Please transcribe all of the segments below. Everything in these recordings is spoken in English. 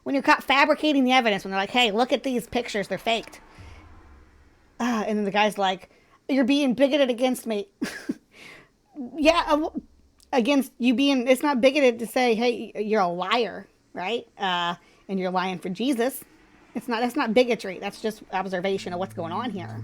when you're caught fabricating the evidence, when they're like, hey, look at these pictures, they're faked. And then the guy's like, you're being bigoted against me. Yeah, against you being, it's not bigoted to say, hey, you're a liar, right? And you're lying for Jesus. That's not bigotry. That's just observation of what's going on here.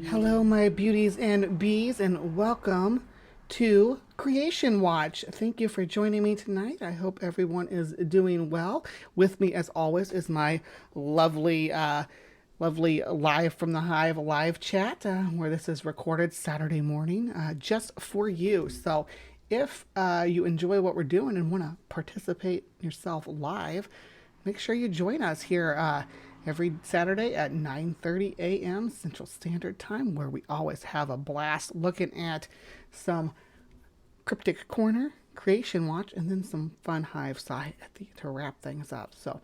Hello, my beauties and bees, and welcome to Creation Watch. Thank you for joining me tonight. I hope everyone is doing well. With me, as always, is my lovely live from the Hive live chat, where this is recorded Saturday morning, just for you. So if you enjoy what we're doing and want to participate yourself live, make sure you join us here every Saturday at 9:30 a.m. Central Standard Time, where we always have a blast looking at some CrypticCorner, Creation Watch, and then some fun Hive sci to wrap things up. So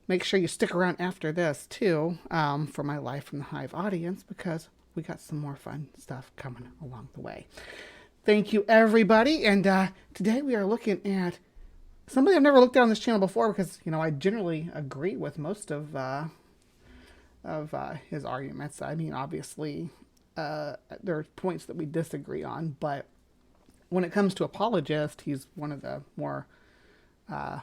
make sure you stick around after this too, for my Live from the Hive audience, because we got some more fun stuff coming along the way. Thank you, everybody. And today we are looking at somebody I've never looked at on this channel before, because I generally agree with most of his arguments. I mean, obviously, there are points that we disagree on, but when it comes to apologist, he's one of the more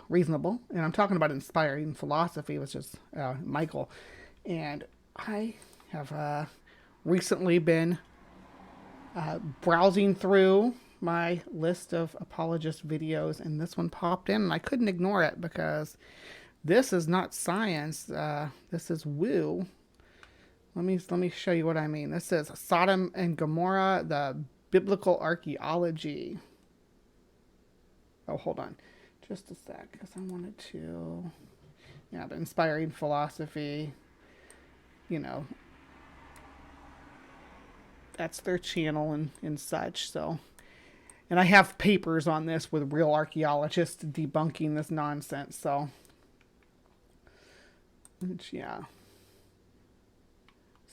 reasonable. And I'm talking about inspiring philosophy, which is Michael. And I have recently been browsing through my list of apologist videos, and this one popped in, and I couldn't ignore it because this is not science. This is woo. Let me show you what I mean. This is Sodom and Gomorrah, the biblical archaeology. Oh, hold on, just a sec, because I wanted to. Yeah, the inspiring philosophy. That's their channel and such. So. And I have papers on this with real archaeologists debunking this nonsense. So, yeah.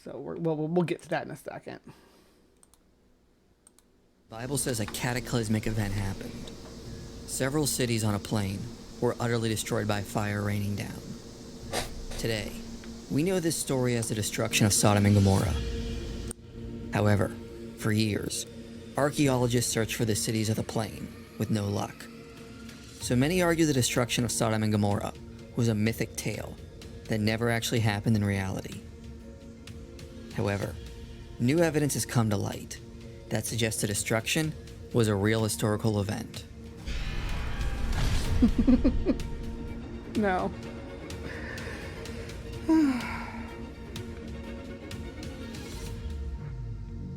So we'll get to that in a second. The Bible says a cataclysmic event happened. Several cities on a plain were utterly destroyed by fire raining down. Today, we know this story as the destruction of Sodom and Gomorrah. However, for years, archaeologists searched for the cities of the plain with no luck. So many argue the destruction of Sodom and Gomorrah was a mythic tale that never actually happened in reality. However, new evidence has come to light that suggests the destruction was a real historical event. No.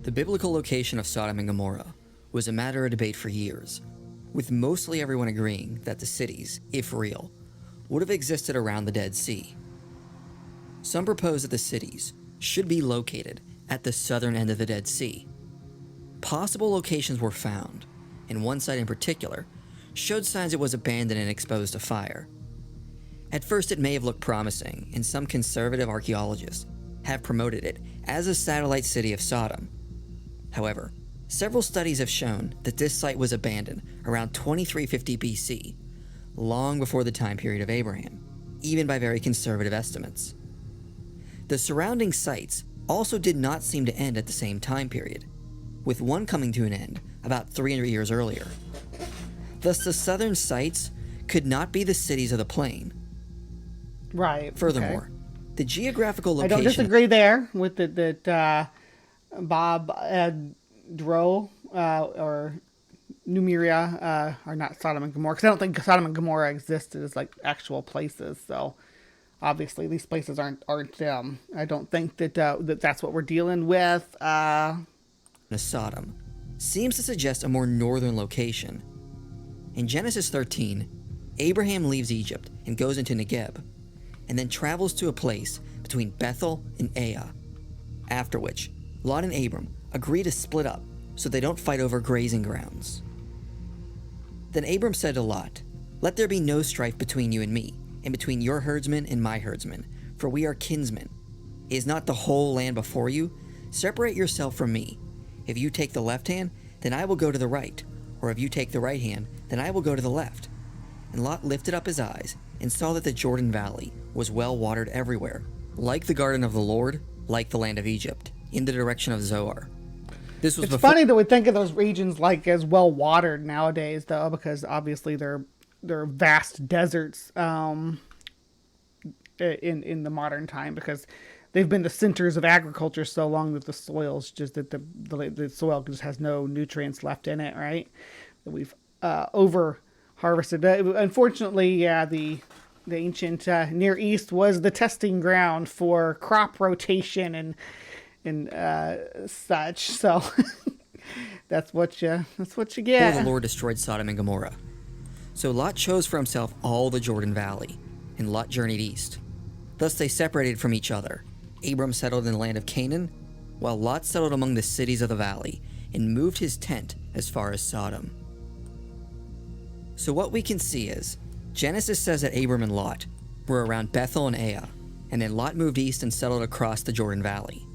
The biblical location of Sodom and Gomorrah was a matter of debate for years, with mostly everyone agreeing that the cities, if real, would have existed around the Dead Sea. Some propose that the cities should be located at the southern end of the Dead Sea. Possible locations were found, and one site in particular showed signs it was abandoned and exposed to fire. At first it may have looked promising, and some conservative archaeologists have promoted it as a satellite city of Sodom. However, several studies have shown that this site was abandoned around 2350 BC, long before the time period of Abraham, even by very conservative estimates. The surrounding sites also did not seem to end at the same time period, with one coming to an end about 300 years earlier. Thus, the southern sites could not be the cities of the plain. Right. Furthermore, the geographical location... I don't disagree there with that Bob Dro or Numeria are not Sodom and Gomorrah, because I don't think Sodom and Gomorrah existed as like actual places. So obviously these places aren't I don't think that that's what we're dealing with. Sodom seems to suggest a more northern location. In Genesis 13, Abraham leaves Egypt and goes into Negeb, and then travels to a place between Bethel and Ai, after which Lot and Abram agree to split up so they don't fight over grazing grounds. Then Abram said to Lot, "Let there be no strife between you and me, and between your herdsmen and my herdsmen, for we are kinsmen. Is not the whole land before you? Separate yourself from me. If you take the left hand, then I will go to the right, or if you take the right hand, then I will go to the left." And Lot lifted up his eyes and saw that the Jordan Valley was well watered everywhere, like the garden of the Lord, like the land of Egypt, in the direction of Zoar. This was It's funny that we think of those regions like as well watered nowadays, though, because obviously they're vast deserts in the modern time, because they've been the centers of agriculture so long that the soil's just that the soil just has no nutrients left in it, right? That we've over harvested. Unfortunately, yeah, the ancient Near East was the testing ground for crop rotation and such. So that's what you get. Before the Lord destroyed Sodom and Gomorrah. So Lot chose for himself all the Jordan Valley, and Lot journeyed east. Thus they separated from each other. Abram settled in the land of Canaan, while Lot settled among the cities of the valley, and moved his tent as far as Sodom. So what we can see is, Genesis says that Abram and Lot were around Bethel and Ai, and then Lot moved east and settled across the Jordan Valley,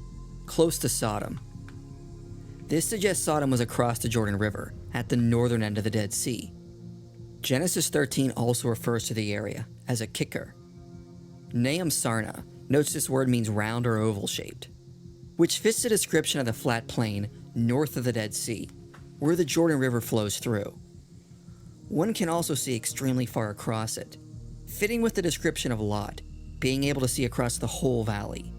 close to Sodom. This suggests Sodom was across the Jordan River, at the northern end of the Dead Sea. Genesis 13 also refers to the area as a kicker. Nahum Sarna notes this word means round or oval shaped, which fits the description of the flat plain north of the Dead Sea, where the Jordan River flows through. One can also see extremely far across it, fitting with the description of Lot, being able to see across the whole valley.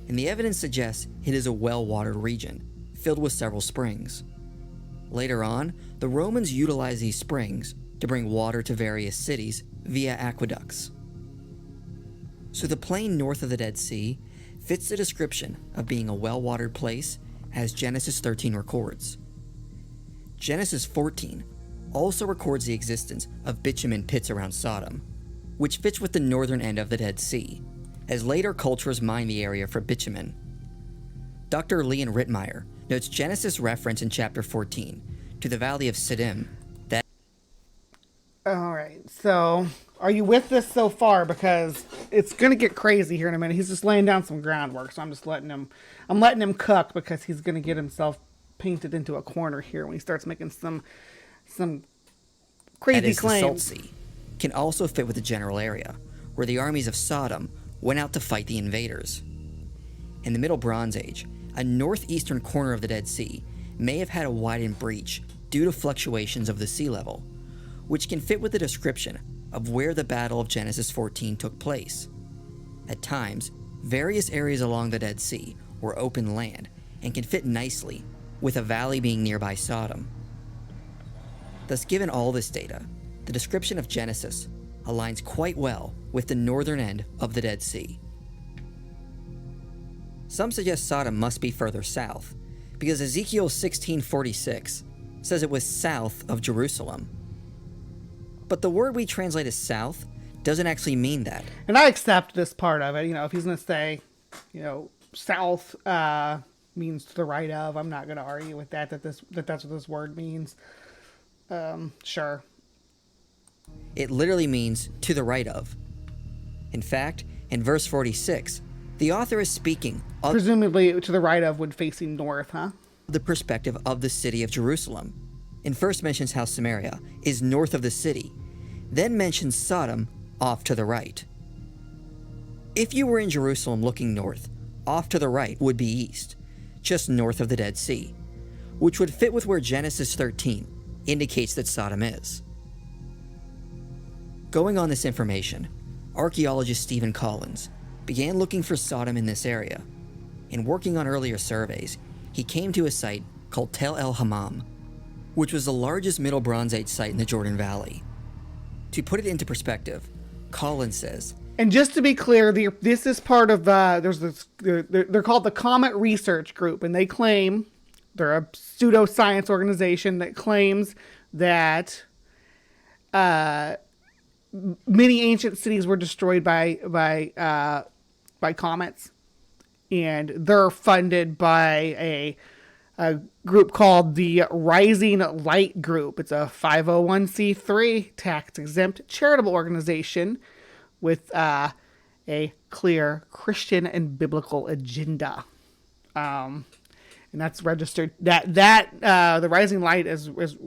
And the evidence suggests it is a well-watered region, filled with several springs. Later on, the Romans utilized these springs to bring water to various cities via aqueducts. So the plain north of the Dead Sea fits the description of being a well-watered place as Genesis 13 records. Genesis 14 also records the existence of bitumen pits around Sodom, which fits with the northern end of the Dead Sea, as later cultures mined the area for bitumen. Dr. Leon Rittmeyer notes Genesis reference in chapter 14 to the valley of Siddim that... All right, so are you with this so far? Because it's going to get crazy here in a minute. He's just laying down some groundwork, so I'm letting him cook, because he's going to get himself painted into a corner here when he starts making some crazy claims. The Salt Sea can also fit with the general area, where the armies of Sodom went out to fight the invaders. In the Middle Bronze Age, a northeastern corner of the Dead Sea may have had a widened breach due to fluctuations of the sea level, which can fit with the description of where the Battle of Genesis 14 took place. At times, various areas along the Dead Sea were open land and can fit nicely, with a valley being nearby Sodom. Thus, given all this data, the description of Genesis aligns quite well with the northern end of the Dead Sea. Some suggest Sodom must be further south, because Ezekiel 16:46 says it was south of Jerusalem. But the word we translate as south doesn't actually mean that. And I accept this part of it. If he's going to say, south means to the right of, I'm not going to argue with that's what this word means. Sure. It literally means to the right of. In fact, in verse 46, the author is speaking of presumably to the right of would facing north, huh? the perspective of the city of Jerusalem, and first mentions how Samaria is north of the city, then mentions Sodom off to the right. If you were in Jerusalem looking north, off to the right would be east, just north of the Dead Sea, which would fit with where Genesis 13 indicates that Sodom is. Going on this information, archaeologist Stephen Collins began looking for Sodom in this area. In working on earlier surveys, he came to a site called Tel El Hammam, which was the largest Middle Bronze Age site in the Jordan Valley. To put it into perspective, Collins says, and just to be clear, this is part of they're called the Comet Research Group, and they claim they're a pseudoscience organization that claims that many ancient cities were destroyed by comets, and they're funded by a group called the Rising Light Group. It's a 501c3 tax-exempt charitable organization with a clear Christian and biblical agenda. And that's registered. The Rising Light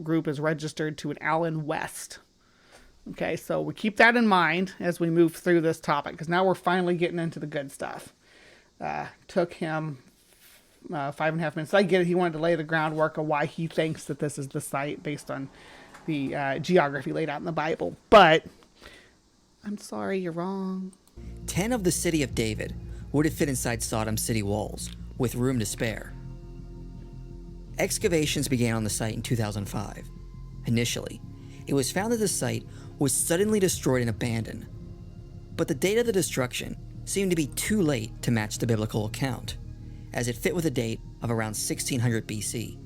group is registered to an Allen West. Okay, so we keep that in mind as we move through this topic, because now we're finally getting into the good stuff. Took him 5.5 minutes. I get it. He wanted to lay the groundwork of why he thinks that this is the site based on the geography laid out in the Bible. But I'm sorry, you're wrong. 10 of the city of David would have fit inside Sodom's city walls, with room to spare. Excavations began on the site in 2005. Initially, it was found that the site was suddenly destroyed and abandoned. But the date of the destruction seemed to be too late to match the biblical account, as it fit with a date of around 1600 BC.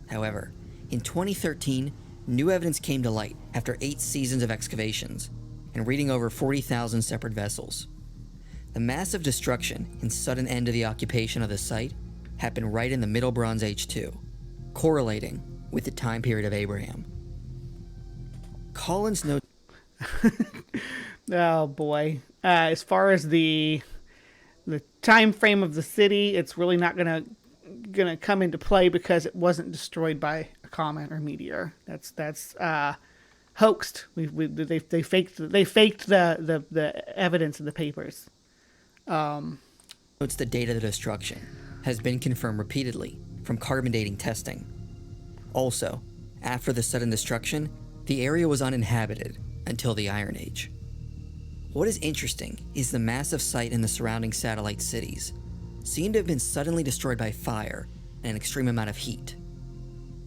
However, in 2013, new evidence came to light after 8 seasons of excavations and reading over 40,000 separate vessels. The massive destruction and sudden end of the occupation of the site happened right in the Middle Bronze Age too, correlating with the time period of Abraham. Collins notes. Oh boy! As far as the time frame of the city, it's really not gonna come into play because it wasn't destroyed by a comet or meteor. That's hoaxed. They faked the evidence in the papers. Notes the date of the destruction has been confirmed repeatedly from carbon dating testing. Also, after the sudden destruction, the area was uninhabited until the Iron Age. What is interesting is the massive site and the surrounding satellite cities seem to have been suddenly destroyed by fire and an extreme amount of heat.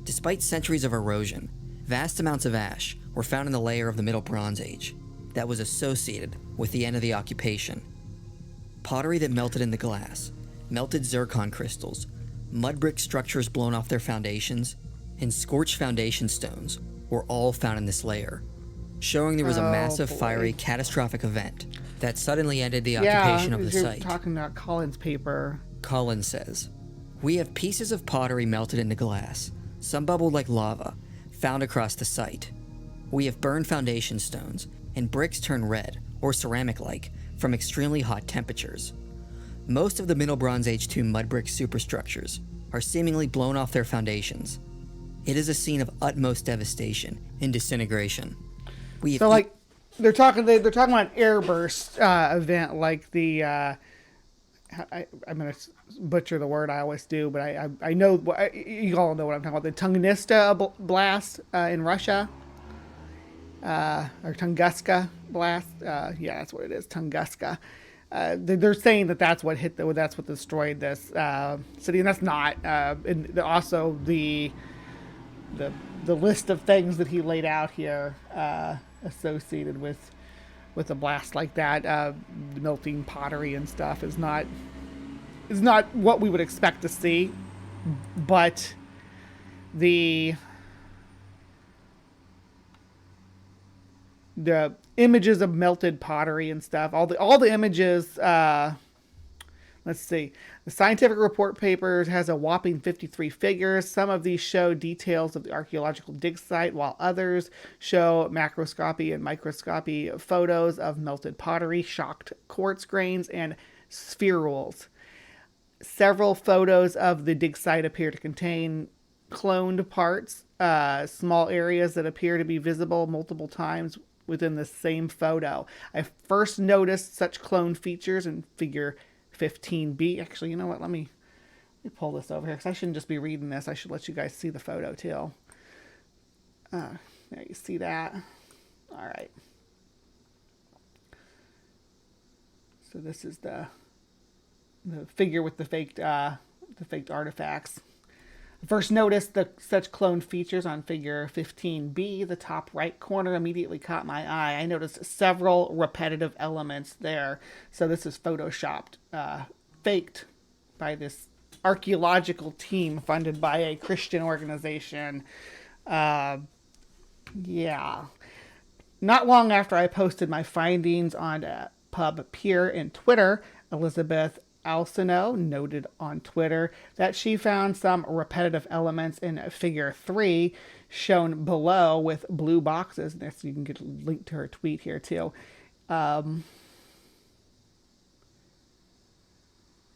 Despite centuries of erosion, vast amounts of ash were found in the layer of the Middle Bronze Age that was associated with the end of the occupation. Pottery that melted in the glass, melted zircon crystals, mud brick structures blown off their foundations, and scorched foundation stones were all found in this layer, showing there was a massive, fiery, catastrophic event that suddenly ended the occupation of the site. Talking about Collins' paper. Collins says, "We have pieces of pottery melted into glass, some bubbled like lava, found across the site. We have burned foundation stones, and bricks turned red, or ceramic-like, from extremely hot temperatures. Most of the Middle Bronze Age 2 mud brick superstructures are seemingly blown off their foundations. It is a scene of utmost devastation and disintegration." They're talking about an airburst event, like the I'm gonna butcher the word, I always do, but I know you all know what I'm talking about. The Tunguska blast in Russia, or Tunguska blast. Yeah, that's what it is, Tunguska. They're saying that's what that's what destroyed this city, and that's not. And also the list of things that he laid out here associated with a blast like that, melting pottery and stuff, is not what we would expect to see. But the images of melted pottery and stuff, all the images, let's see. The scientific report papers has a whopping 53 figures. Some of these show details of the archaeological dig site, while others show macroscopy and microscopy photos of melted pottery, shocked quartz grains, and spherules. Several photos of the dig site appear to contain cloned parts, small areas that appear to be visible multiple times within the same photo. I first noticed such clone features in figure 15B. Actually, you know what? Let me pull this over here, because I shouldn't just be reading this. I should let you guys see the photo too. There, you see that? All right. So this is the figure with the faked artifacts. First noticed such cloned features on figure 15B. The top right corner immediately caught my eye. I noticed several repetitive elements there. So this is photoshopped, faked by this archaeological team funded by a Christian organization. Yeah. Not long after I posted my findings on PubPeer and Twitter, Elizabeth Alcino noted on Twitter that she found some repetitive elements in figure 3 shown below with blue boxes. So you can get a link to her tweet here too. In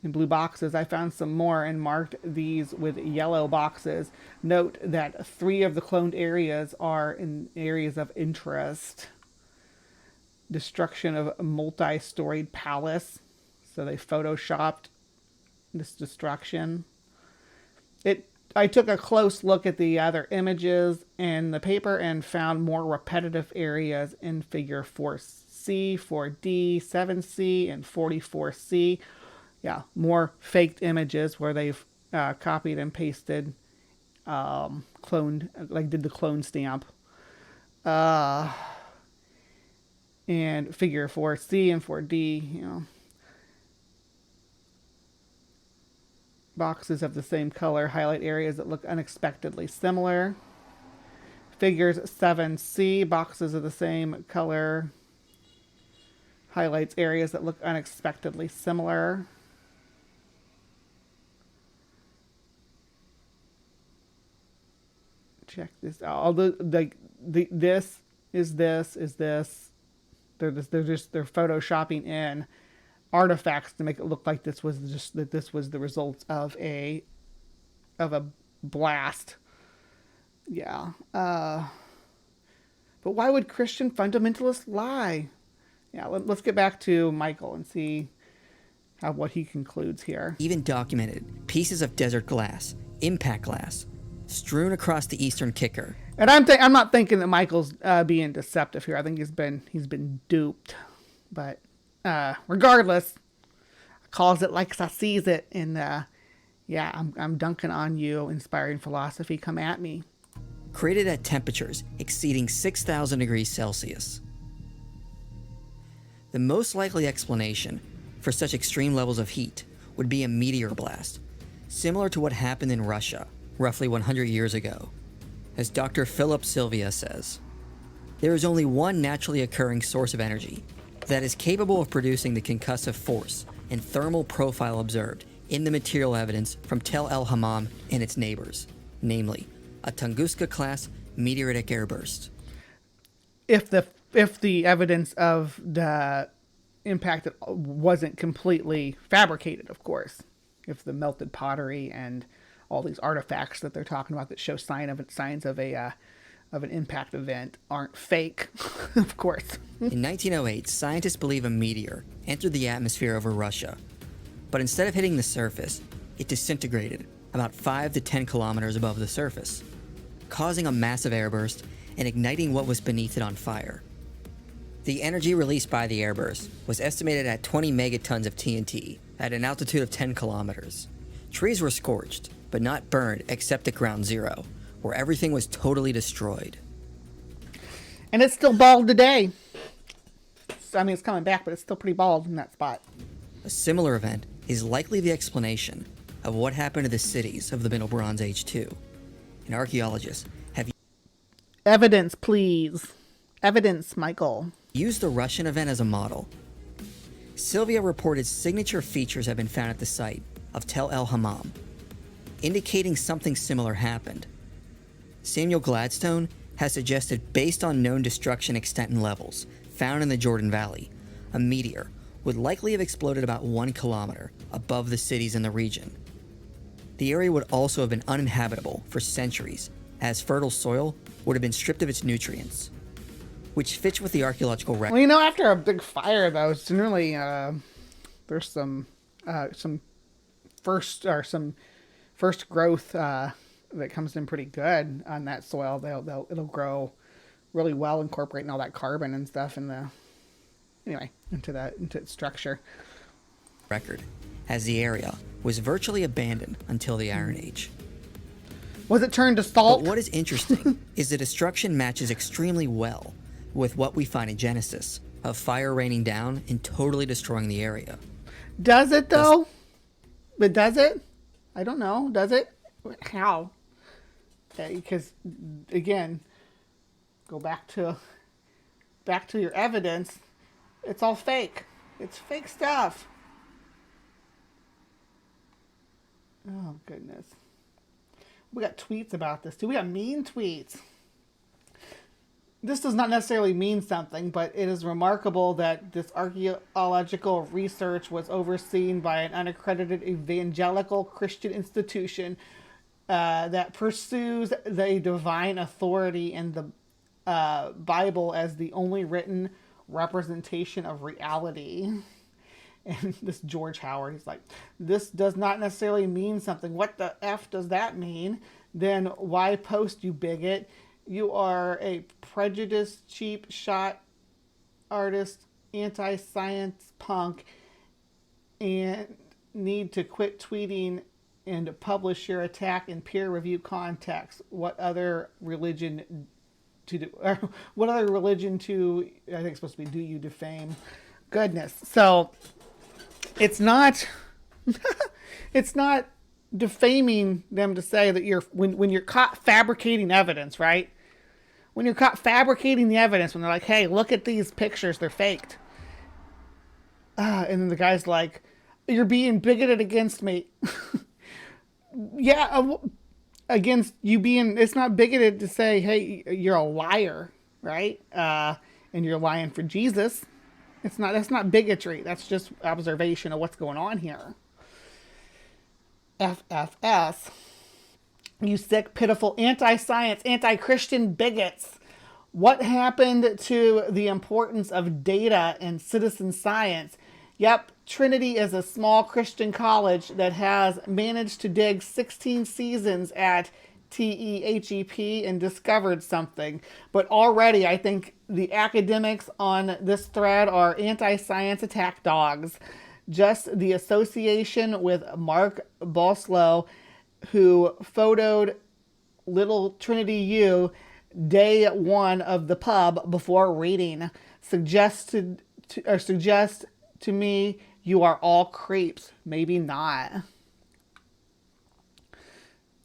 blue boxes, I found some more and marked these with yellow boxes. Note that 3 of the cloned areas are in areas of interest. Destruction of a multi-storied palace. So they photoshopped this destruction. I took a close look at the other images in the paper and found more repetitive areas in figure 4C, 4D, 7C, and 44C. Yeah, more faked images where they've copied and pasted, cloned, like did the clone stamp. And figure 4C and 4D, boxes of the same color highlight areas that look unexpectedly similar. Figures 7C, boxes of the same color, highlights areas that look unexpectedly similar. Check this out. Although this is this. They're photoshopping in artifacts to make it look like this was the results of a blast. Yeah. But why would Christian fundamentalists lie? Yeah, let's get back to Michael and see what he concludes here. Even documented pieces of desert glass, impact glass, strewn across the eastern kicker. And I'm not thinking that Michael's being deceptive here. I think he's been duped. But regardless, calls it like I sees it, and I'm dunking on you, inspiring philosophy. Come at me. Created at temperatures exceeding 6,000 degrees Celsius. The most likely explanation for such extreme levels of heat would be a meteor blast, similar to what happened in Russia roughly 100 years ago. As Dr. Philip Sylvia says, there is only one naturally occurring source of energy that is capable of producing the concussive force and thermal profile observed in the material evidence from Tel El Hammam and its neighbors, namely a Tunguska-class meteoritic airburst. If the evidence of the impact wasn't completely fabricated, of course, if the melted pottery and all these artifacts that they're talking about that show signs of an impact event aren't fake, of course. In 1908, scientists believe a meteor entered the atmosphere over Russia, but instead of hitting the surface, it disintegrated about 5 to 10 kilometers above the surface, causing a massive airburst and igniting what was beneath it on fire. The energy released by the airburst was estimated at 20 megatons of TNT at an altitude of 10 kilometers. Trees were scorched, but not burned except at ground zero, where everything was totally destroyed. And it's still bald today. I mean, it's coming back, but it's still pretty bald in that spot. A similar event is likely the explanation of what happened to the cities of the Middle Bronze Age too. And archaeologists have evidence, please. Evidence, Michael. Used the Russian event as a model. Sylvia reported signature features have been found at the site of Tel El Hammam, indicating something similar happened. Samuel Gladstone has suggested, based on known destruction extent and levels found in the Jordan Valley, a meteor would likely have exploded about 1 kilometer above the cities in the region. The area would also have been uninhabitable for centuries, as fertile soil would have been stripped of its nutrients, which fits with the archaeological record. Well, after a big fire, though, generally there's some first growth that comes in pretty good on that soil. It'll grow really well, incorporating all that carbon and stuff into its structure. Record, as the area was virtually abandoned until the Iron Age. Was it turned to salt? But what is interesting is the destruction matches extremely well with what we find in Genesis, of fire raining down and totally destroying the area. Does it though? But does it? I don't know. Does it? How? Because again, go back to your evidence. It's all fake. It's fake stuff. Oh, goodness. We got tweets about this too. We got mean tweets. This does not necessarily mean something, but it is remarkable that this archaeological research was overseen by an unaccredited evangelical Christian institution that pursues the divine authority in the Bible as the only written representation of reality. And this George Howard, he's like, this does not necessarily mean something. What the F does that mean? Then why post, you bigot? You are a prejudiced, cheap shot artist, anti-science punk, and need to quit tweeting and publish your attack in peer-reviewed context. What other religion to do? What other religion to? I think it's supposed to be do you defame? Goodness. So it's not. It's not defaming them to say that you're when you're caught fabricating evidence, right? When you're caught fabricating the evidence, when they're like, hey, look at these pictures, they're faked. And then the guy's like, you're being bigoted against me. Yeah, against you being, it's not bigoted to say, hey, you're a liar, right? And you're lying for Jesus. That's not bigotry. That's just observation of what's going on here. FFS. You sick, pitiful, anti-science, anti-Christian bigots. What happened to the importance of data and citizen science? Yep, Trinity is a small Christian college that has managed to dig 16 seasons at TEHEP and discovered something. But already, I think the academics on this thread are anti-science attack dogs. Just the association with Mark Boslow, who photoed little Trinity U day one of the pub before reading, suggests to me you are all creeps. Maybe not.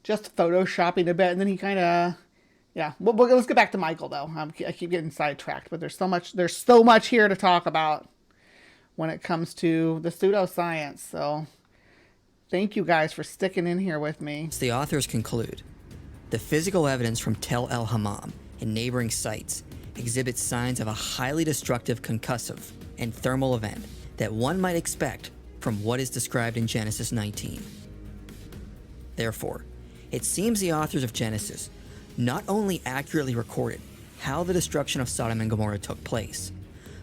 Just photoshopping a bit, and then he kind of, yeah. Well, let's get back to Michael though. I keep getting sidetracked, but there's so much here to talk about when it comes to the pseudoscience. So thank you guys for sticking in here with me. As the authors conclude, the physical evidence from Tel El Hammam and neighboring sites exhibits signs of a highly destructive concussive and thermal event that one might expect from what is described in Genesis 19. Therefore, it seems the authors of Genesis not only accurately recorded how the destruction of Sodom and Gomorrah took place,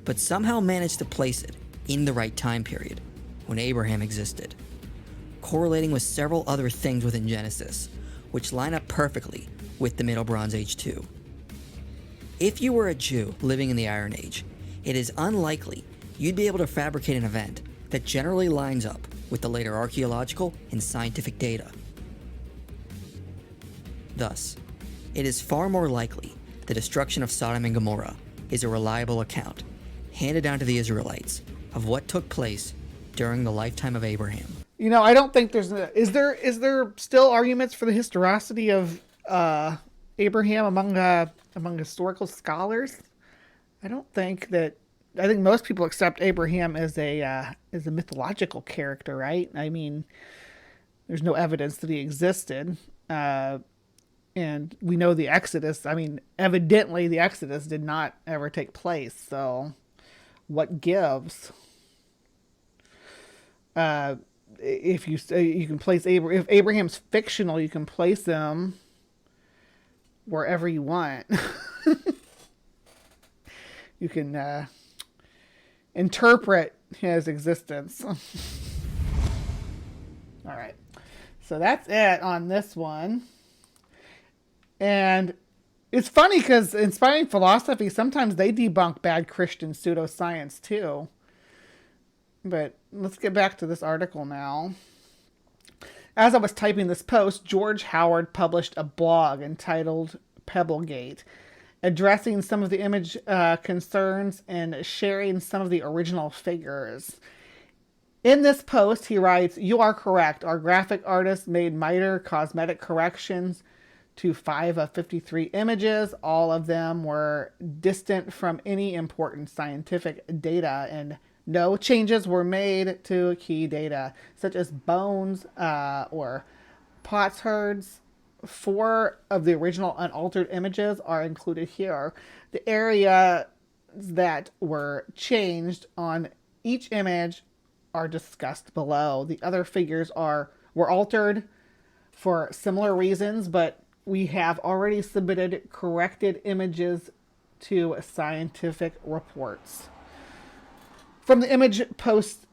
but somehow managed to place it in the right time period, when Abraham existed, correlating with several other things within Genesis, which line up perfectly with the Middle Bronze Age too. If you were a Jew living in the Iron Age, it is unlikely you'd be able to fabricate an event that generally lines up with the later archaeological and scientific data. Thus, it is far more likely the destruction of Sodom and Gomorrah is a reliable account handed down to the Israelites of what took place during the lifetime of Abraham. You know, I don't think is there still arguments for the historicity of Abraham among historical scholars? I don't think that. I think most people accept Abraham as a mythological character, right? I mean, there's no evidence that he existed, and we know the Exodus. I mean, evidently the Exodus did not ever take place. So, what gives? If you say you can place if Abraham's fictional, you can place him wherever you want. You can interpret his existence. All right, so that's it on this one. And it's funny because Inspiring Philosophy, sometimes they debunk bad Christian pseudoscience too. But let's get back to this article now. As I was typing this post, George Howard published a blog entitled Pebblegate, addressing some of the image concerns and sharing some of the original figures. In this post, he writes, "You are correct. Our graphic artist made minor cosmetic corrections to 5 of 53 images. All of them were distant from any important scientific data and No changes were made to key data, such as bones or potsherds. 4 of the original unaltered images are included here. The area that were changed on each image are discussed below. The other figures were altered for similar reasons, but we have already submitted corrected images to scientific reports. From the image posted,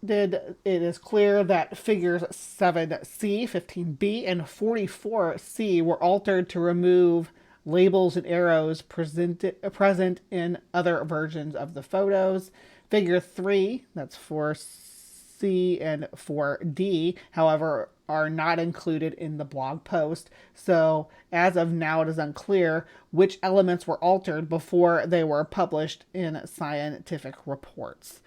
it is clear that figures 7C, 15B, and 44C were altered to remove labels and arrows present in other versions of the photos. Figure 3, that's 4C and 4D, however, are not included in the blog post. So as of now, it is unclear which elements were altered before they were published in scientific reports.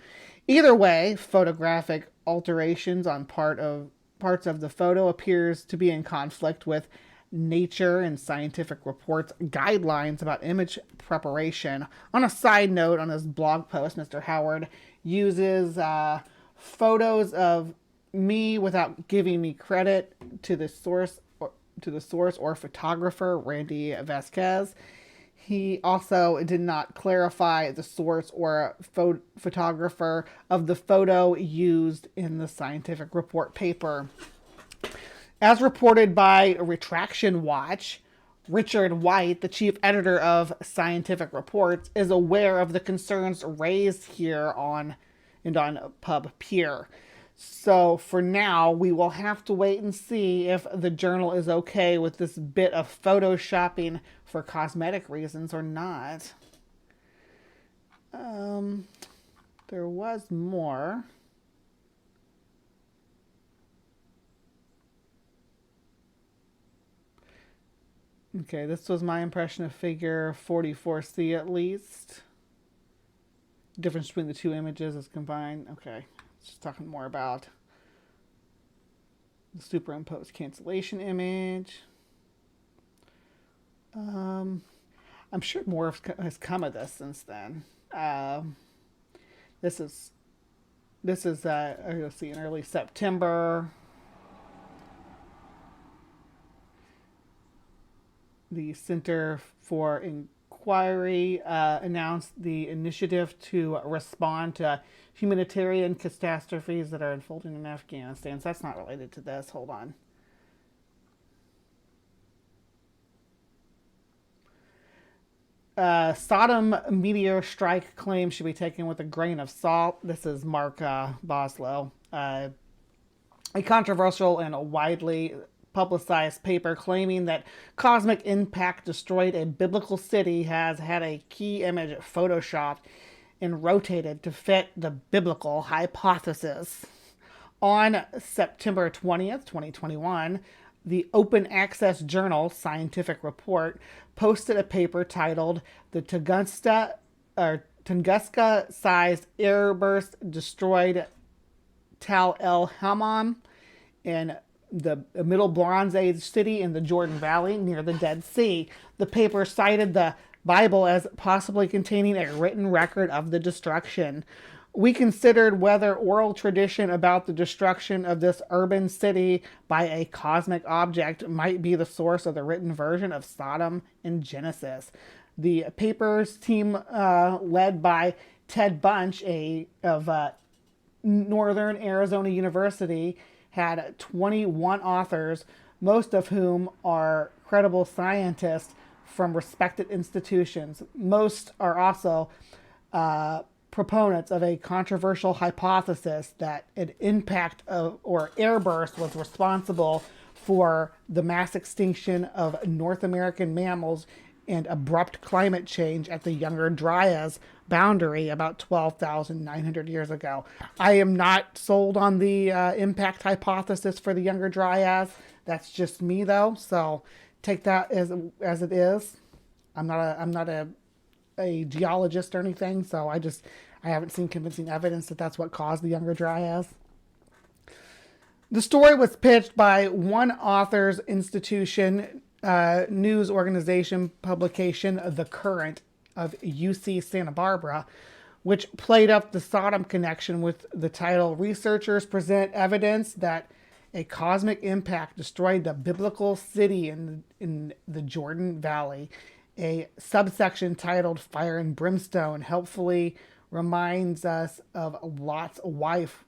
Either way, photographic alterations on parts of the photo appears to be in conflict with Nature and Scientific Reports guidelines about image preparation. On a side note, on his blog post, Mr. Howard uses photos of me without giving me credit to the source or photographer Randy Vasquez. He also did not clarify the source or photographer of the photo used in the scientific report paper. As reported by Retraction Watch, Richard White, the chief editor of Scientific Reports, is aware of the concerns raised here on PubPeer. So for now, we will have to wait and see if the journal is okay with this bit of photoshopping for cosmetic reasons or not. There was more. Okay, this was my impression of figure 44C at least. The difference between the two images is combined. Okay, just talking more about the superimposed cancellation image. I'm sure more has come of this since then. This is you'll see in early September. The Center for Inquiry announced the initiative to respond to humanitarian catastrophes that are unfolding in Afghanistan. So that's not related to this. Hold on. Sodom meteor strike claim should be taken with a grain of salt. This is Mark Boslow. A controversial and widely publicized paper claiming that cosmic impact destroyed a biblical city has had a key image photoshopped and rotated to fit the biblical hypothesis. On September 20th, 2021, the open access journal Scientific Report posted a paper titled "The Tunguska-sized airburst destroyed Tal el Hammam in the Middle Bronze Age city in the Jordan Valley near the Dead Sea." The paper cited the Bible as possibly containing a written record of the destruction. We considered whether oral tradition about the destruction of this urban city by a cosmic object might be the source of the written version of Sodom in Genesis. The paper's team, led by Ted Bunch of Northern Arizona University, had 21 authors, most of whom are credible scientists from respected institutions. Most are also proponents of a controversial hypothesis that an impact or airburst was responsible for the mass extinction of North American mammals and abrupt climate change at the Younger Dryas boundary about 12,900 years ago. I am not sold on the impact hypothesis for the Younger Dryas. That's just me, though. So take that as it is. I'm not a geologist or anything, so I haven't seen convincing evidence that that's what caused the Younger Dryas. The story was pitched by one author's institution, news organization publication, The Current of UC Santa Barbara, which played up the Sodom connection with the title "Researchers Present Evidence That a Cosmic Impact Destroyed the Biblical City in the Jordan Valley." A subsection titled "Fire and Brimstone" helpfully reminds us of Lot's wife,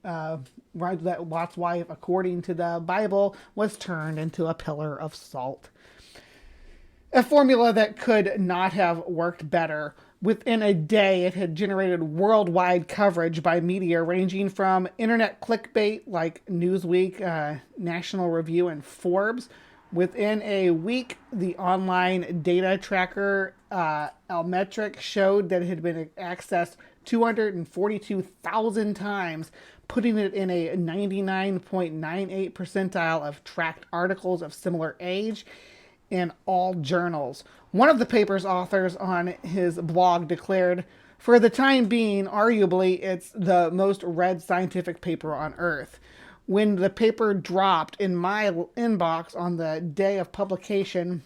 that Lot's wife, according to the Bible, was turned into a pillar of salt. A formula that could not have worked better. Within a day, it had generated worldwide coverage by media ranging from internet clickbait like Newsweek, National Review, and Forbes. Within a week, the online data tracker Almetric showed that it had been accessed 242,000 times, putting it in a 99.98 percentile of tracked articles of similar age in all journals. One of the paper's authors on his blog declared, "For the time being, arguably, it's the most read scientific paper on Earth." When the paper dropped in my inbox on the day of publication,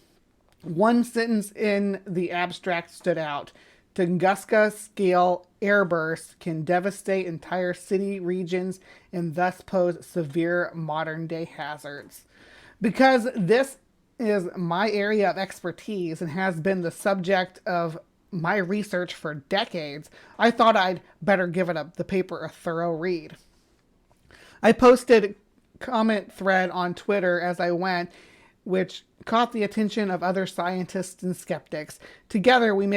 one sentence in the abstract stood out. Tunguska scale airbursts can devastate entire city regions and thus pose severe modern day hazards. Because this is my area of expertise and has been the subject of my research for decades, I thought I'd better give the paper a thorough read. I posted comment thread on Twitter as I went, which caught the attention of other scientists and skeptics. Together we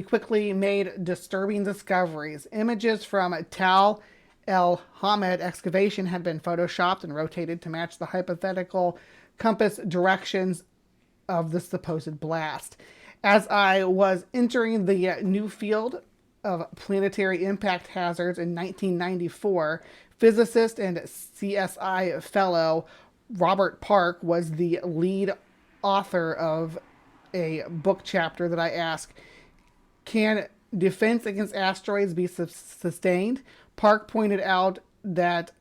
quickly made disturbing discoveries. Images from Tal El Hamed excavation had been photoshopped and rotated to match the hypothetical compass directions of the supposed blast. As I was entering the new field of planetary impact hazards in 1994, physicist and CSI fellow Robert Park was the lead author of a book chapter that I asked, "Can defense against asteroids be sustained?" Park pointed out that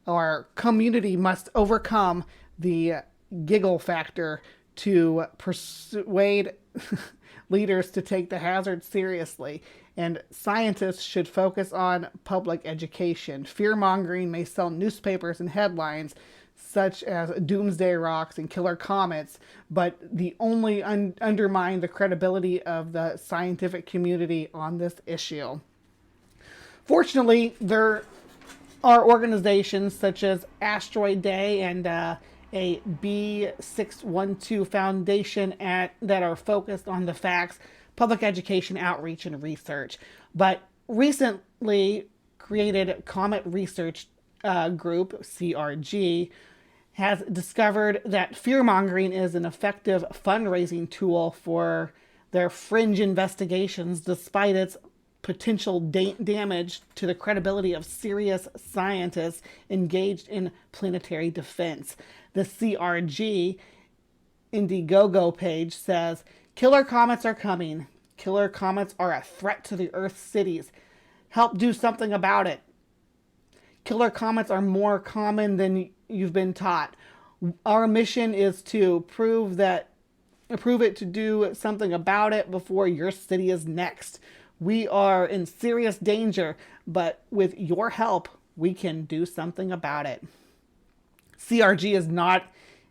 our community must overcome the giggle factor to persuade leaders to take the hazard seriously, and scientists should focus on public education. Fear-mongering may sell newspapers and headlines such as doomsday rocks and killer comets, but the only undermine the credibility of the scientific community on this issue. Fortunately, there are organizations such as Asteroid Day and a B612 Foundation that are focused on the facts, public education, outreach, and research. But recently created Comet Research Group, CRG, has discovered that fear-mongering is an effective fundraising tool for their fringe investigations, despite its potential damage to the credibility of serious scientists engaged in planetary defense. The CRG Indiegogo page says, "Killer comets are coming. Killer comets are a threat to the Earth's cities. Help do something about it. Killer comets are more common than you've been taught. Our mission is to prove it to do something about it before your city is next. We are in serious danger, but with your help, we can do something about it." CRG is not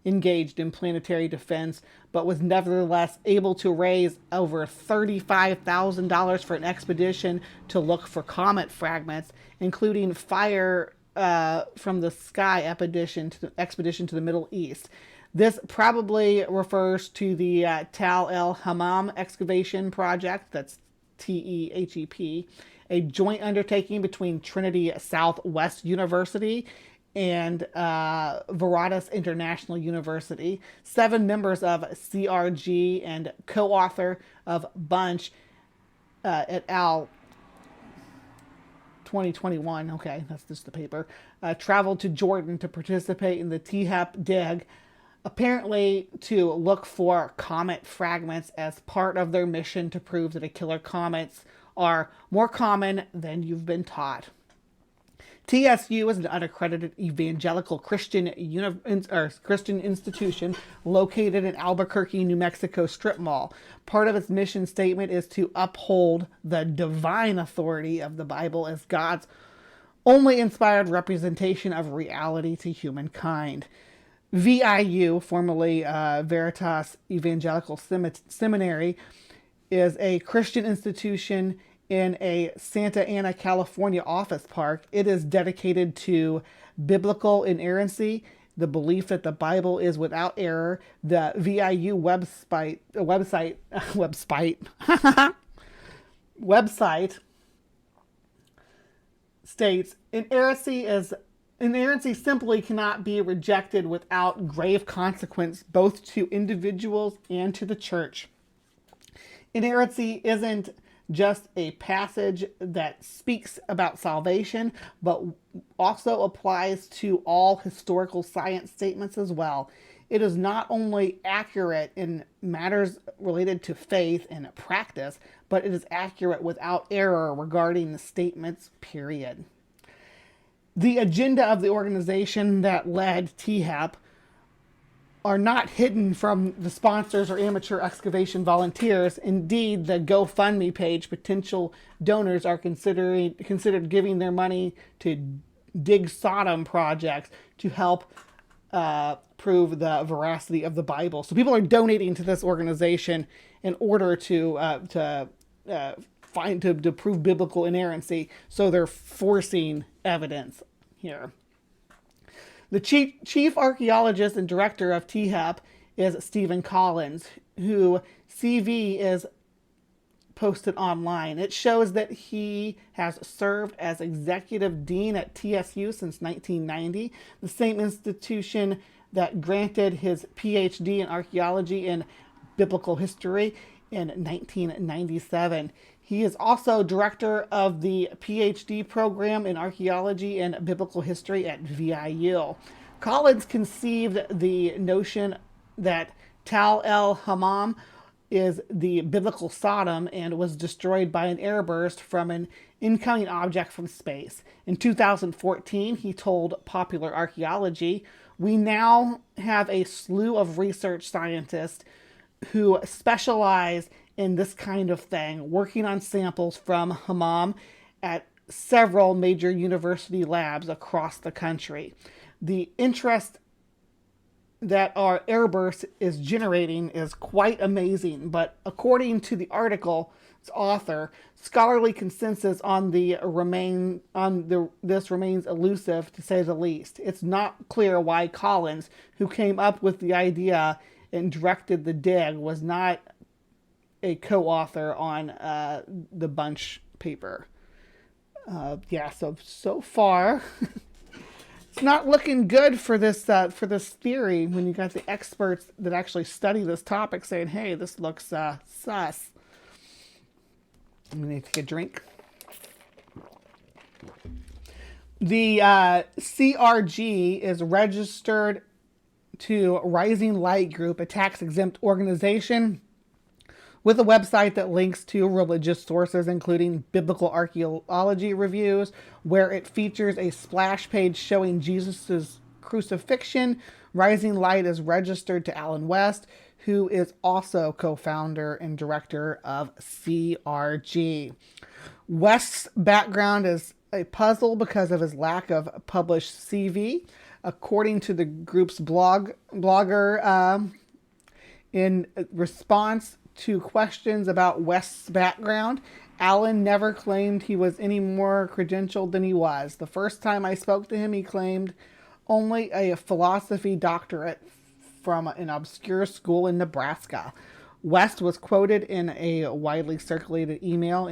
engaged in planetary defense, but was nevertheless able to raise over $35,000 for an expedition to look for comet fragments, including fire from the sky expedition to the Middle East. This probably refers to the Tal El Hammam excavation project, that's TEHEP, a joint undertaking between Trinity Southwest University and Veritas International University. 7 members of CRG and co-author of Bunch et al. 2021, okay, that's just the paper, traveled to Jordan to participate in the THEP dig, apparently to look for comet fragments as part of their mission to prove that killer comets are more common than you've been taught. TSU is an unaccredited evangelical Christian institution located in Albuquerque, New Mexico strip mall. Part of its mission statement is to uphold the divine authority of the Bible as God's only inspired representation of reality to humankind. VIU, formerly Veritas Evangelical Seminary, is a Christian institution in a Santa Ana, California office park. It is dedicated to biblical inerrancy, the belief that the Bible is without error. The VIU website states inerrancy simply cannot be rejected without grave consequence both to individuals and to the church. Inerrancy isn't just a passage that speaks about salvation, but also applies to all historical science statements as well. It is not only accurate in matters related to faith and practice, but it is accurate without error regarding the statements, period. The agenda of the organization that led THAP are not hidden from the sponsors or amateur excavation volunteers. Indeed, the GoFundMe page, potential donors are considered giving their money to Dig Sodom projects to help prove the veracity of the Bible. So people are donating to this organization in order to prove biblical inerrancy. So they're forcing evidence here. The chief archaeologist and director of THAP is Stephen Collins, who CV is posted online. It shows that he has served as executive dean at TSU since 1990, the same institution that granted his PhD in archaeology and biblical history in 1997. He is also director of the PhD program in archaeology and biblical history at VIU. Collins conceived the notion that Tal el-Hammam is the biblical Sodom and was destroyed by an airburst from an incoming object from space. In 2014, he told Popular Archaeology, "We now have a slew of research scientists who specialize in this kind of thing, working on samples from Hammam at several major university labs across the country. The interest that our airburst is generating is quite amazing, but according to the article's author, scholarly consensus on this remains elusive, to say the least. It's not clear why Collins, who came up with the idea and directed the dig, was not a co-author on the bunch paper." So far it's not looking good for this theory when you got the experts that actually study this topic saying, "Hey, this looks sus." I'm gonna take a drink. The CRG is registered to Rising Light Group, a tax-exempt organization with a website that links to religious sources, including biblical archaeology reviews, where it features a splash page showing Jesus' crucifixion. Rising Light is registered to Alan West, who is also co-founder and director of CRG. West's background is a puzzle because of his lack of published CV. According to the group's blogger, in response to questions about West's background, Allen never claimed he was any more credentialed than he was. The first time I spoke to him, he claimed only a philosophy doctorate from an obscure school in Nebraska. West was quoted in a widely circulated email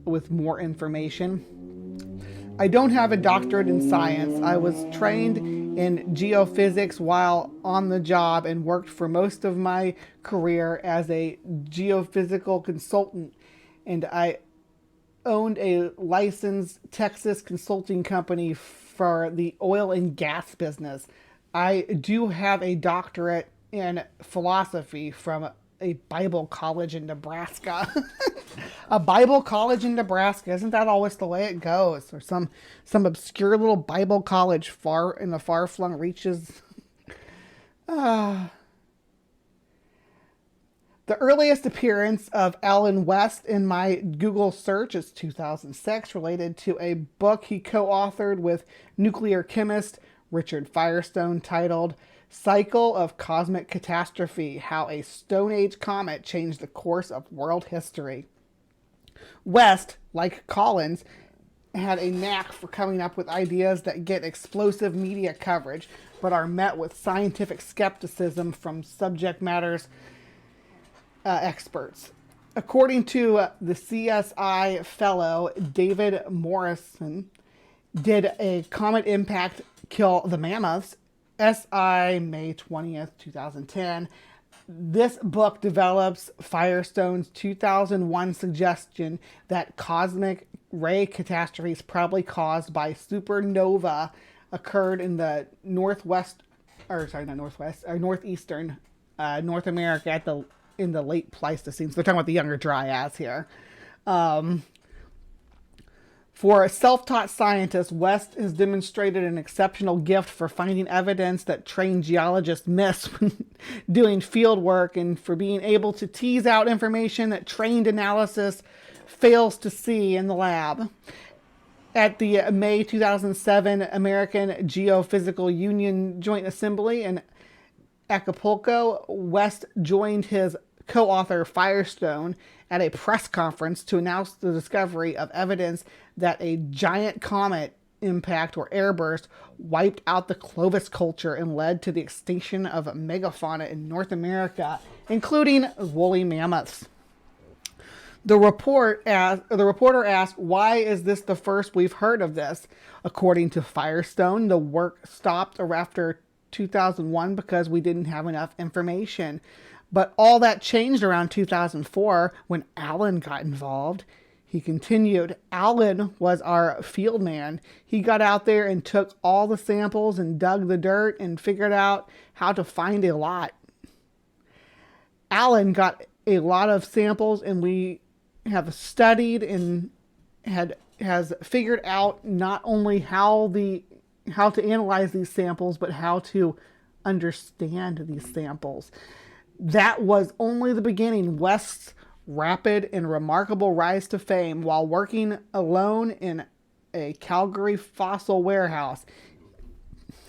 with more information. "I don't have a doctorate in science. I was trained in geophysics while on the job and worked for most of my career as a geophysical consultant, and I owned a licensed Texas consulting company for the oil and gas business. I do have a doctorate in philosophy from a Bible college in Nebraska. A Bible college in Nebraska. Isn't that always the way it goes? Or some obscure little Bible college far in the far-flung reaches. The earliest appearance of Alan West in my Google search is 2006, related to a book he co-authored with nuclear chemist Richard Firestone titled Cycle of Cosmic Catastrophe: How a Stone Age Comet Changed the Course of World History. West, like Collins, had a knack for coming up with ideas that get explosive media coverage, but are met with scientific skepticism from subject matters experts. According to the CSI fellow David Morrison, did a comet impact kill the mammoths? SI May 20th, 2010. This book develops Firestone's 2001 suggestion that cosmic ray catastrophes probably caused by supernova occurred in the northeastern North America in the late Pleistocene. So they're talking about the Younger Dryas here. For a self-taught scientist, West has demonstrated an exceptional gift for finding evidence that trained geologists miss when doing field work, and for being able to tease out information that trained analysis fails to see in the lab. At the May 2007 American Geophysical Union Joint Assembly in Acapulco, West joined his co-author Firestone at a press conference to announce the discovery of evidence that a giant comet impact or airburst wiped out the Clovis culture and led to the extinction of megafauna in North America, including woolly mammoths. The reporter asked, why is this the first we've heard of this? According to Firestone, the work stopped after 2001 because we didn't have enough information. But all that changed around 2004 when Alan got involved. He continued, Alan was our field man. He got out there and took all the samples and dug the dirt and figured out how to find a lot. Alan got a lot of samples, and we have studied and has figured out not only how to analyze these samples, but how to understand these samples. That was only the beginning. West's rapid and remarkable rise to fame while working alone in a Calgary fossil warehouse.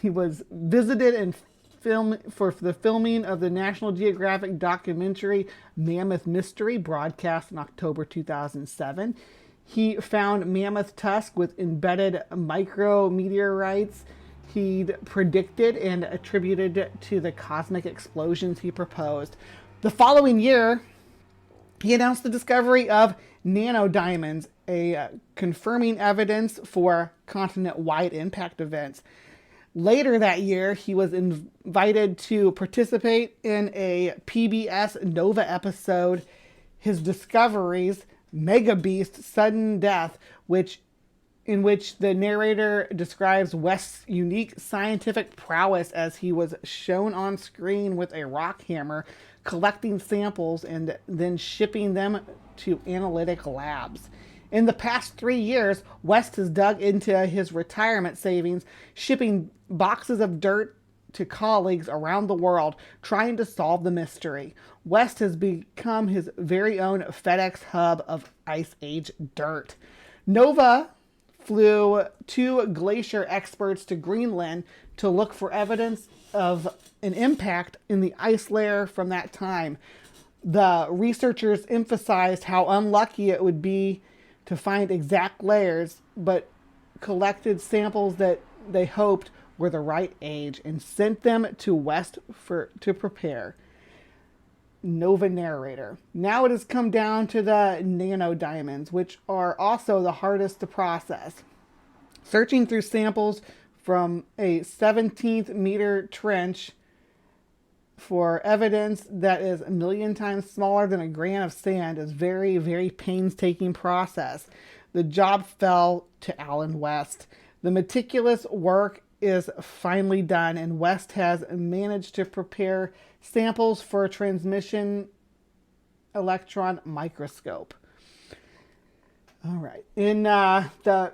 He was visited and filmed for the filming of the National Geographic documentary Mammoth Mystery, broadcast in October 2007. He found mammoth tusk with embedded micrometeorites he'd predicted and attributed to the cosmic explosions he proposed. The following year, he announced the discovery of nanodiamonds, confirming evidence for continent-wide impact events. Later that year, he was invited to participate in a PBS Nova episode, His Discoveries, Mega Beast, Sudden Death, in which the narrator describes West's unique scientific prowess as he was shown on screen with a rock hammer, collecting samples and then shipping them to analytic labs. In the past 3 years, West has dug into his retirement savings, shipping boxes of dirt to colleagues around the world, trying to solve the mystery. West has become his very own FedEx hub of Ice Age dirt. Nova flew 2 glacier experts to Greenland to look for evidence of an impact in the ice layer from that time. The researchers emphasized how unlucky it would be to find exact layers, but collected samples that they hoped were the right age and sent them to West to prepare. Nova narrator. Now it has come down to the nanodiamonds, which are also the hardest to process. Searching through samples from a 17th meter trench for evidence that is a million times smaller than a grain of sand is very, very painstaking process. The job fell to Alan West. The meticulous work is finally done, and West has managed to prepare samples for transmission electron microscope. All right. In the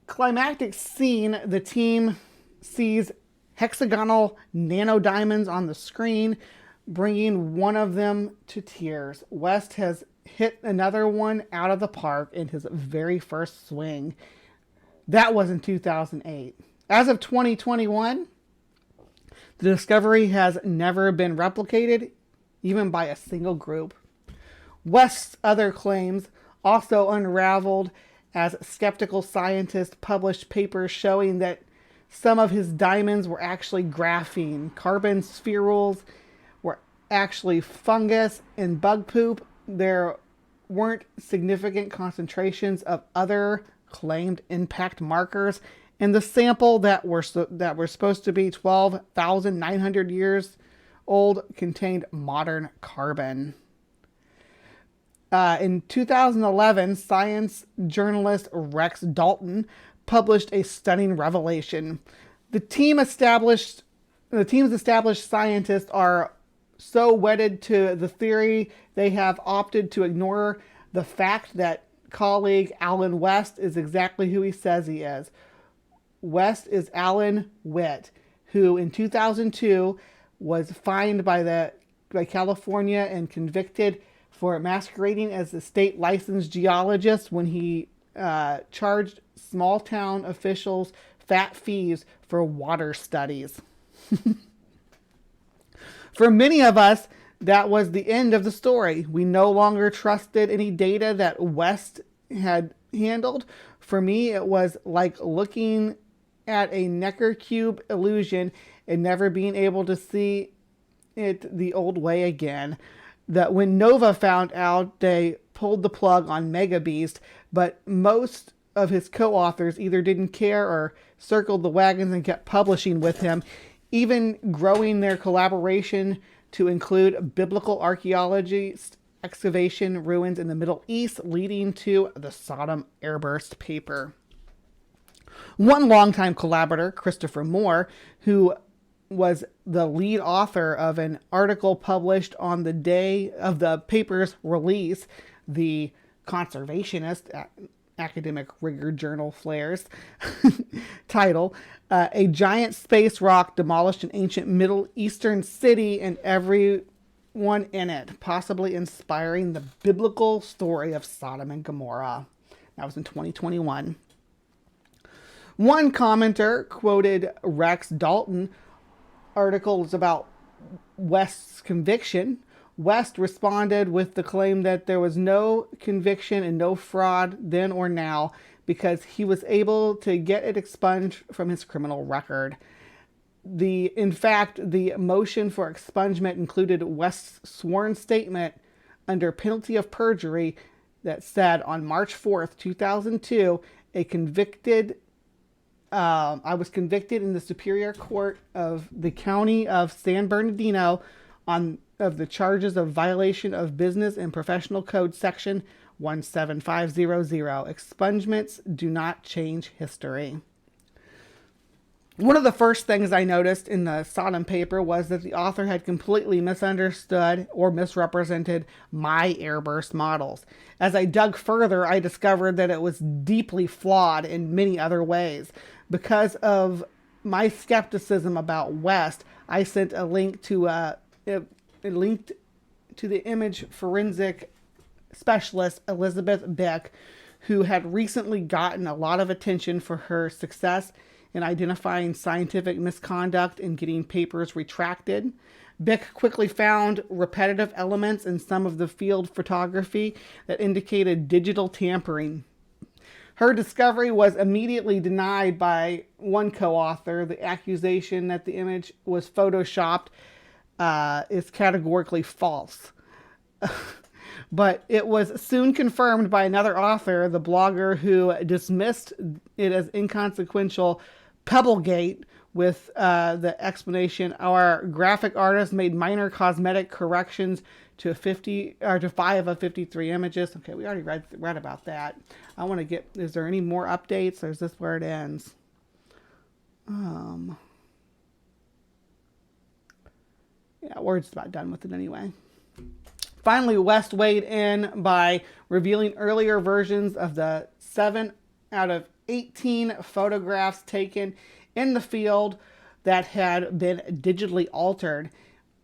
climactic scene, the team sees hexagonal nanodiamonds on the screen, bringing one of them to tears. West has hit another one out of the park in his very first swing. That was in 2008. As of 2021, the discovery has never been replicated, even by a single group. West's other claims also unraveled as skeptical scientists published papers showing that some of his diamonds were actually graphene. Carbon spherules were actually fungus and bug poop. There weren't significant concentrations of other claimed impact markers, and the sample that were supposed to be 12,900 years old contained modern carbon. In 2011, science journalist Rex Dalton published a stunning revelation. The team's established scientists are so wedded to the theory, they have opted to ignore the fact that colleague Alan West is exactly who he says he is. West is Alan Witt, who in 2002 was fined by California and convicted for masquerading as a state licensed geologist when he charged small town officials fat fees for water studies. For many of us, that was the end of the story. We no longer trusted any data that West had handled. For me, it was like looking at a Necker cube illusion and never being able to see it the old way again. That when Nova found out, they pulled the plug on Mega Beast, but most of his co-authors either didn't care or circled the wagons and kept publishing with him, even growing their collaboration to include biblical archaeology, excavation ruins in the Middle East, leading to the Sodom airburst paper. One longtime collaborator, Christopher Moore, who was the lead author of an article published on the day of the paper's release, the Conservationist, academic rigor journal flares, title, A Giant Space Rock Demolished an Ancient Middle Eastern City and Everyone in It, possibly inspiring the biblical story of Sodom and Gomorrah. That was in 2021. One commenter quoted Rex Dalton articles about West's conviction. West responded with the claim that there was no conviction and no fraud then or now because he was able to get it expunged from his criminal record. In fact, the motion for expungement included West's sworn statement under penalty of perjury that said on March 4th, 2002, I was convicted in the Superior Court of the County of San Bernardino of the charges of violation of Business and Professional Code Section 17500. Expungements do not change history. One of the first things I noticed in the Sodom paper was that the author had completely misunderstood or misrepresented my airburst models. As I dug further, I discovered that it was deeply flawed in many other ways. Because of my skepticism about West, I sent a link to the image forensic specialist Elizabeth Beck, who had recently gotten a lot of attention for her success in identifying scientific misconduct and getting papers retracted. Beck quickly found repetitive elements in some of the field photography that indicated digital tampering. Her discovery was immediately denied by one co-author. The accusation that the image was photoshopped is categorically false. But it was soon confirmed by another author, the blogger who dismissed it as inconsequential Pebblegate with the explanation, our graphic artist made minor cosmetic corrections to 5 of 53 images. Okay, we already read about that. I want to get, is there any more updates or is this where it ends? Yeah, we're just about done with it anyway. Finally, West weighed in by revealing earlier versions of the 7 out of 18 photographs taken in the field that had been digitally altered.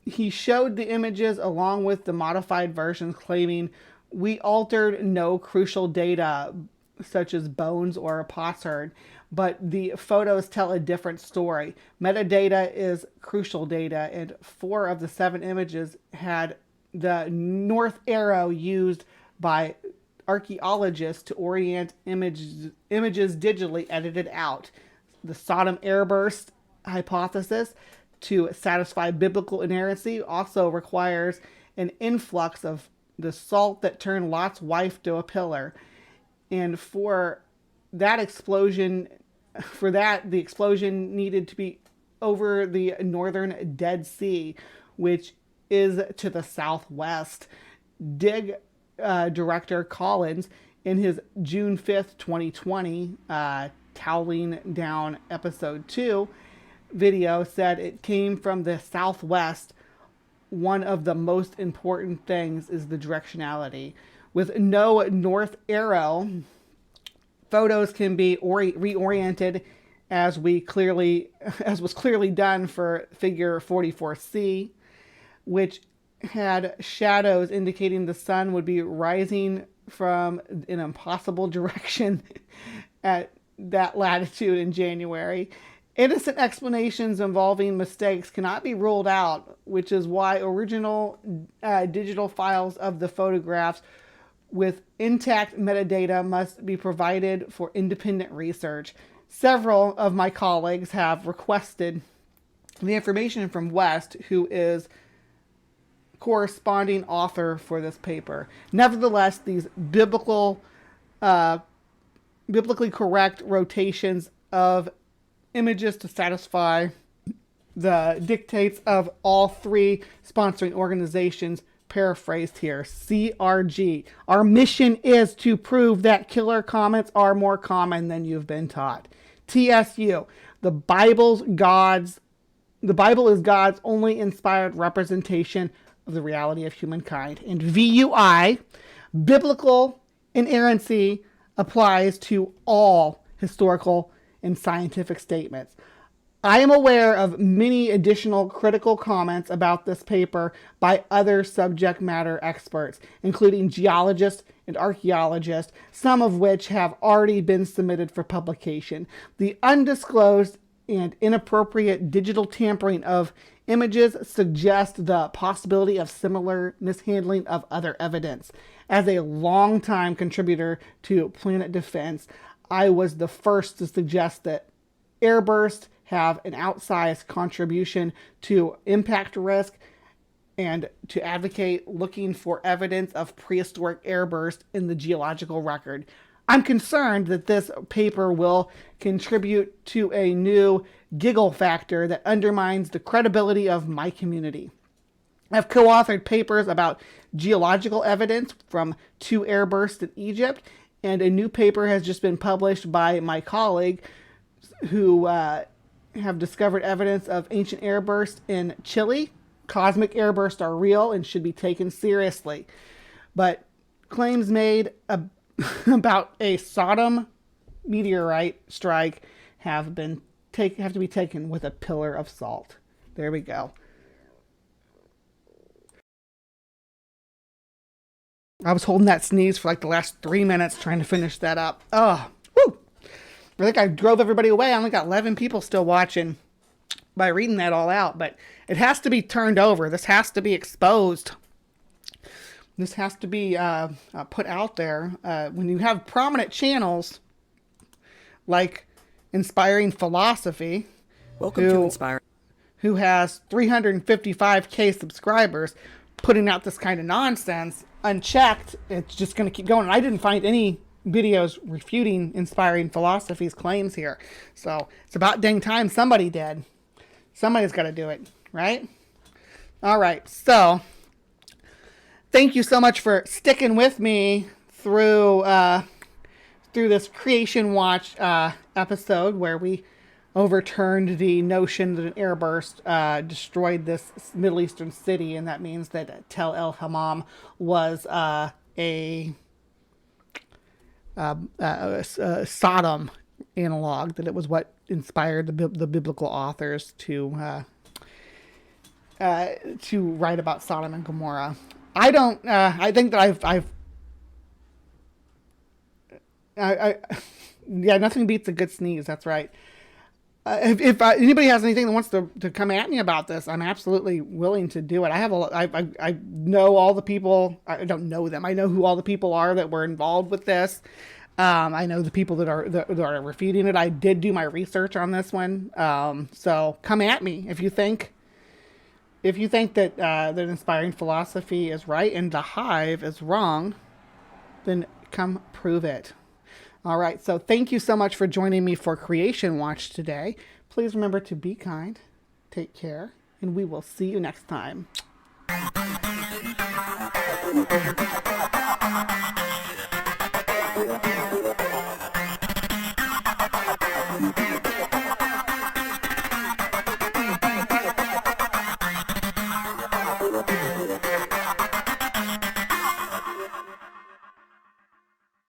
He showed the images along with the modified versions, claiming, "We altered no crucial data, such as bones or a potsherd, but the photos tell a different story. Metadata is crucial data, and 4 of the 7 images had the north arrow used by archaeologists to orient images digitally edited out. The Sodom airburst hypothesis to satisfy biblical inerrancy also requires an influx of the salt that turned Lot's wife to a pillar. And for that explosion, the explosion needed to be over the northern Dead Sea, which is to the southwest." Dig director Collins, in his June 5th, 2020, Toweling Down Episode 2 video, said it came from the southwest. "One of the most important things is the directionality. With no north arrow, photos can be reoriented as was clearly done for figure 44C, which had shadows indicating the sun would be rising from an impossible direction at that latitude in January. Innocent explanations involving mistakes cannot be ruled out, which is why original digital files of the photographs with intact metadata must be provided for independent research. Several of my colleagues have requested the information from West, who is corresponding author for this paper. Nevertheless, these biblically correct rotations of images to satisfy the dictates of all 3 sponsoring organizations, paraphrased here, CRG. Our mission is to prove that killer comments are more common than you've been taught. TSU, the Bible is God's only inspired representation of the reality of humankind. And VUI, biblical inerrancy applies to all historical and scientific statements. I am aware of many additional critical comments about this paper by other subject matter experts, including geologists and archaeologists, some of which have already been submitted for publication. The undisclosed and inappropriate digital tampering of images suggest the possibility of similar mishandling of other evidence. As a longtime contributor to Planet Defense, I was the first to suggest that airbursts have an outsized contribution to impact risk and to advocate looking for evidence of prehistoric airburst in the geological record. I'm concerned that this paper will contribute to a new giggle factor that undermines the credibility of my community. I've co-authored papers about geological evidence from 2 airbursts in Egypt, and a new paper has just been published by my colleague who have discovered evidence of ancient airbursts in Chile. Cosmic airbursts are real and should be taken seriously. But claims made about a Sodom meteorite strike have to be taken with a pillar of salt. There we go. I was holding that sneeze for like the last 3 minutes trying to finish that up. Oh, woo! I think I drove everybody away. I only got 11 people still watching by reading that all out. But it has to be turned over. This has to be exposed. This has to be put out there. When you have prominent channels like Inspiring Philosophy, Welcome to Inspiring, who has 355K subscribers, putting out this kind of nonsense unchecked, it's just going to keep going. I didn't find any videos refuting Inspiring Philosophy's claims here. So it's about dang time somebody did. Somebody's got to do it, right? All right. So thank you so much for sticking with me through this Creation Watch episode where we overturned the notion that an airburst destroyed this Middle Eastern city, and that means that Tel El Hammam was a Sodom analog, that it was what inspired the biblical authors to write about Sodom and Gomorrah. I don't. I think that yeah, nothing beats a good sneeze. That's right. If anybody has anything that wants to come at me about this, I'm absolutely willing to do it. I know all the people. I don't know them. I know who all the people are that were involved with this. I know the people that are refuting it. I did do my research on this one. So come at me if you think that that inspiring philosophy is right and the Hive is wrong. Then come prove it. All right, so thank you so much for joining me for Creation Watch today. Please remember to be kind, take care, and we will see you next time.